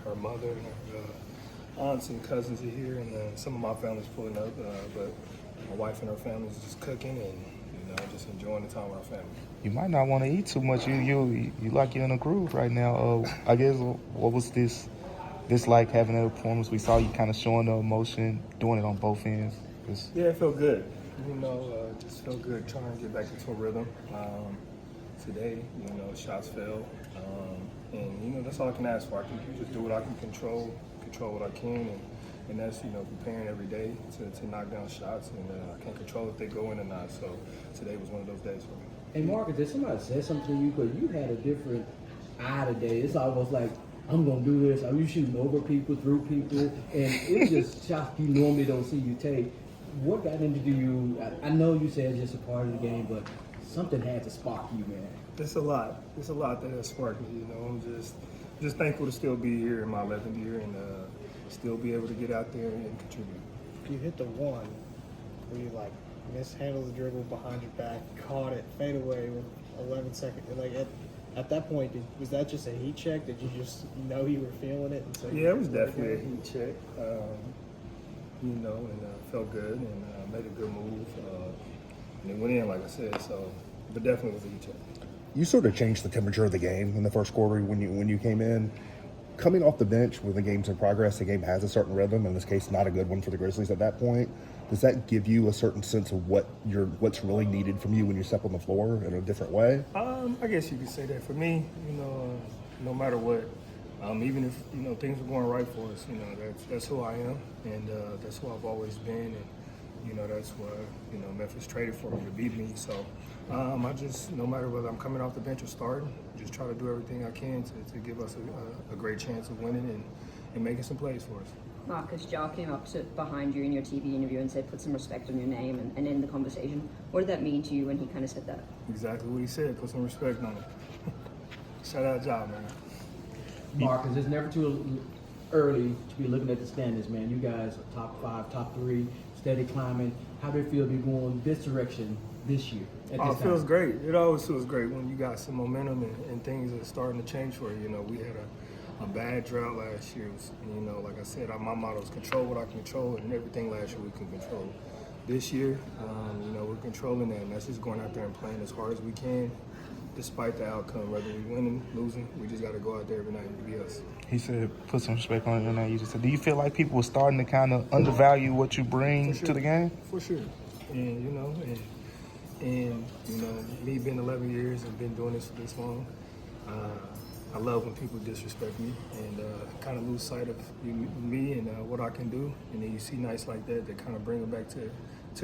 Our mother and our aunts and cousins are here, and some of my family's pulling up. But my wife and her family is just cooking and just enjoying the time with our family. You might not want to eat too much. You like you're in a groove right now. I guess what was this like having that performance? We saw you kind of showing the emotion, doing it on both ends. Yeah, it felt good. Just felt good trying to get back into a rhythm. Today, shots fell, and that's all I can ask for. I can just do what I can control what I can, and that's preparing every day to knock down shots. And I can't control if they go in or not. So today was one of those days for me. Hey Marcus, did somebody say something to you? Because you had a different eye today. It's almost like, I'm going to do this. Are you shooting over people, through people? And it's just shots you normally don't see you take. What got into you? I know you said it's just a part of the game, but something had to spark you, man. It's a lot. It's a lot that has sparked me. I'm just thankful to still be here in my 11th year and still be able to get out there and contribute. You hit the one where you mishandled the dribble behind your back, caught it, fade away with 11 seconds. At that point, was that just a heat check? Did you just know you were feeling it? And so yeah, it was definitely a heat check. And felt good and made a good move. And it went in, like I said. So, but definitely was a heat check. You sort of changed the temperature of the game in the first quarter when you came in. Coming off the bench when the game's in progress, the game has a certain rhythm. In this case, not a good one for the Grizzlies at that point. Does that give you a certain sense of what's really needed from you when you step on the floor in a different way? I guess you could say that. For me, no matter what, even if things are going right for us, that's who I am, and that's who I've always been, and that's what Memphis traded for me to beat me. So I just, no matter whether I'm coming off the bench or starting, just try to do everything I can to give us a great chance of winning and making some plays for us. Marcus, Jar came up behind you in your TV interview and said, put some respect on your name and end the conversation. What did that mean to you when he kind of said that? Exactly what he said, put some respect on it. Shout out Jar, man. Marcus, it's never too early to be looking at the standings, man. You guys are top 5, top 3, steady climbing. How do it feel to be going this direction this year? It feels great. It always feels great when you got some momentum and things are starting to change for you. We had a bad drought last year. Like I said, my motto is control what I can control, and everything last year we can control. This year, we're controlling that, and that's just going out there and playing as hard as we can, despite the outcome. Whether we're winning, losing, we just got to go out there every night and be us. He said, put some respect on it. And you just said, do you feel like people are starting to kind of undervalue what you bring to the game? For sure. And me being 11 years and been doing this for this long, I love when people disrespect me and kind of lose sight of me and what I can do. And then you see nights like that kind of bring them back to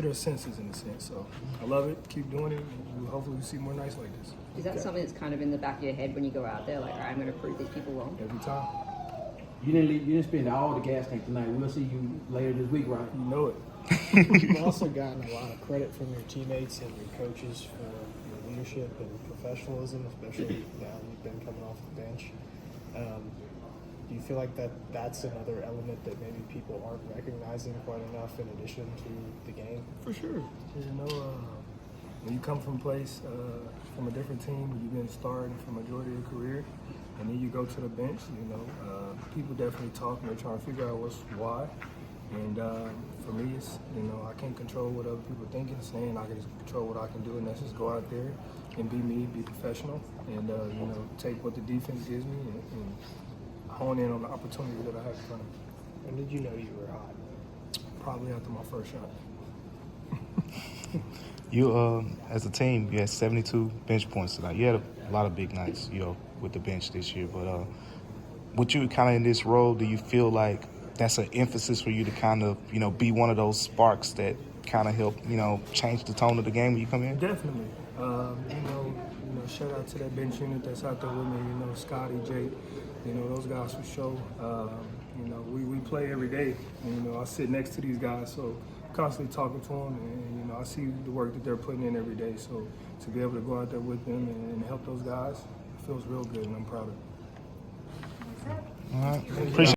their senses in a sense. So I love it. Keep doing it. And hopefully we see more nights like this. Is that something that's kind of in the back of your head when you go out there, like, all right, I'm going to prove these people wrong? Every time. You didn't spend all the gas tank tonight. We'll see you later this week, right? You know it. You've also gotten a lot of credit from your teammates and your coaches for your leadership and professionalism, especially now you've been coming off the bench. Do you feel like that's another element that maybe people aren't recognizing quite enough in addition to the game? For sure. When you come from a place, from a different team, you've been starting for the majority of your career, and then you go to the bench, people definitely talk and they're trying to figure out why. And for me, it's, I can't control what other people think and saying. I can just control what I can do, and that's just go out there and be me, be professional, and, take what the defense gives me and hone in on the opportunity that I have in front of me. When did you know you were hot? Probably after my first shot. You, as a team, you had 72 bench points tonight. You had a lot of big nights, with the bench this year. But with you kind of in this role, do you feel like that's an emphasis for you to kind of, be one of those sparks that kind of help, change the tone of the game when you come in? Definitely. Shout out to that bench unit that's out there with me. Scotty, Jake, those guys for sure. We play every day. And, I sit next to these guys, so constantly talking to them, and I see the work that they're putting in every day. So to be able to go out there with them and help those guys, it feels real good, and I'm proud of it. All right. Appreciate